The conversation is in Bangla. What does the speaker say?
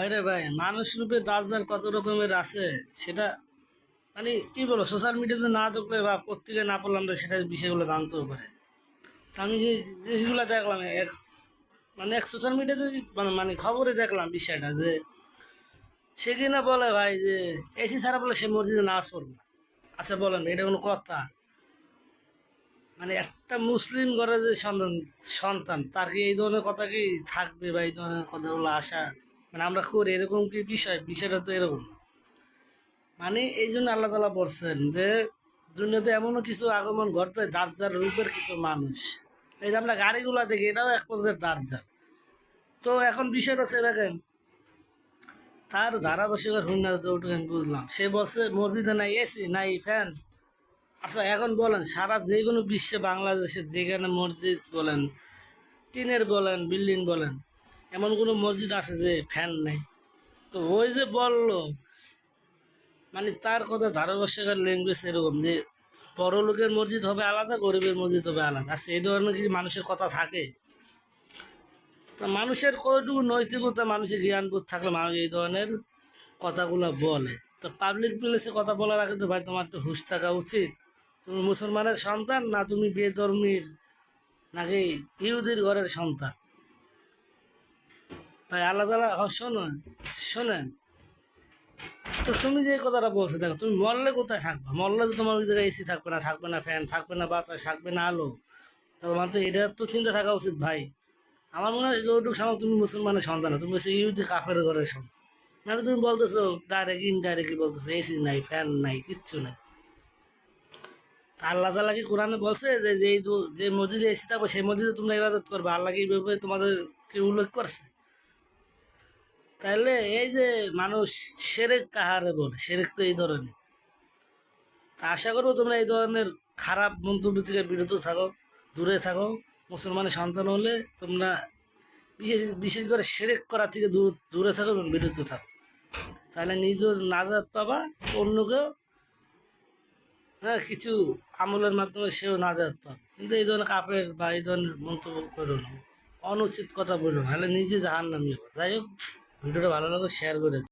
আরে ভাই, মানুষ রূপে দাজ্জাল কত রকমের আছে সেটা মানে কি বলবো, সোশ্যাল মিডিয়াতে না দেখলে বা পত্রিকায় না পড়লাম তো সেটা বিষয়গুলো জানতেও পারে। তা আমি যে জিনিসগুলো দেখলাম এক সোশ্যাল মিডিয়াতে মানে মানে খবরে দেখলাম বিষয়টা যে সে কিনা বলে ভাই যে এসি ছাড়া বলে সে মসজিদে নামাজ পড়বে না। আচ্ছা বলেন, এটা কোনো কথা? মানে একটা মুসলিম ঘরে যে সন্তান সন্তান তার কি এই ধরনের কথা কি থাকবে বা এই ধরনের কথাগুলো আসা মানে আমরা করি এরকম কি বিষয়টা তো এরকম। মানে এই জন্য আল্লাহ তালা বলছেন যে দুনিয়াতে এমনও কিছু আগমন ঘটবে দার্জার রূপের কিছু মানুষ। এই যে আমরা গাড়িগুলো দেখি এটাও এক পর্যায়ে দার্জাল। তো এখন বিষয়টা হচ্ছে দেখেন, তার ধারাবাহিকের হুন্নাতে ওটুকু আমি বুঝলাম। সে বলছে মসজিদে নাই এসি নাই ফ্যান। আচ্ছা এখন বলেন, সারা যে কোনো বিশ্বে বাংলাদেশে যেখানে মসজিদ বলেন, টিনের বলেন, বিল্ডিং বলেন, এমন কোনো মসজিদ আছে যে ফ্যান নেই? তো ওই যে বললো, মানে তার কথা ধারাভাষ্যকার ল্যাঙ্গুয়েজ এরকম যে বড় লোকের মসজিদ হবে আলাদা, গরিবের মসজিদ হবে আলাদা। আচ্ছা এই ধরনের কি মানুষের কথা থাকে? তা মানুষের কতটুকু নৈতিকতা, মানুষের জ্ঞানবোধ থাকলে মানুষ এই ধরনের কথাগুলো বলে? তো পাবলিক প্লেসে কথা বলার আগে তো ভাই তোমার একটু হুঁশ থাকা উচিত। তুমি মুসলমানের সন্তান না তুমি বেধর্মীর নাকি ইহুদির ঘরের সন্তান? ভাই আল্লাহ তালা শোনেন, শোনেন, তো তুমি যে কথাটা বলছো দেখো, তুমি মরলে কোথায় থাকবে? মরলে তো তোমার ওই জায়গায় এসি থাকবে না, থাকবে না ফ্যান, থাকবে না বাতাস, থাকবে না আলো। তোমার তো এটা তো চিন্তা থাকা উচিত ভাই। আমার মনে হয় যতটুকু সামনে তুমি মুসলমানের সন্তান না, তুমি হচ্ছে ইহুদি কাফের ঘরের সন্তান। নাহলে তুমি বলতেছো ডাইরেক্ট ইনডাইরেক্টলি বলতেছো এসি নাই ফ্যান নাই কিচ্ছু নাই। তা আল্লাহ তালা কি কোরআনে বলছে যে যে মসজিদে এসি থাকবে সেই মসজিদে তোমরা ইবাদত করবে? আল্লাহ কি এইভাবে তোমাদেরকে উল্লেখ করছে? তাহলে এই যে মানুষ সেরেক কাহারে বলে, সেরেক তো এই ধরনের। তা আশা করবো তোমরা এই ধরনের খারাপ মন্তব্য থেকে বিরত থাকো, দূরে থাকো। মুসলমানের সন্তান হলে তোমরা বিশেষ বিশেষ করে সেরেক করা থেকে দূরে থাকো এবং বিরত থাকো। তাহলে নিজের নাজাত পাবা, অন্যকেও হ্যাঁ কিছু আমলের মাধ্যমে সেও নাজাত পাবে। কিন্তু এই ধরনের কাপের বা এই ধরনের মন্তব্য করো না, অনুচিত কথা বললো না, তাহলে নিজে জাহান্নামী হবে। যাই হোক, ভিডিওটা ভালো লাগলে শেয়ার করে দিও।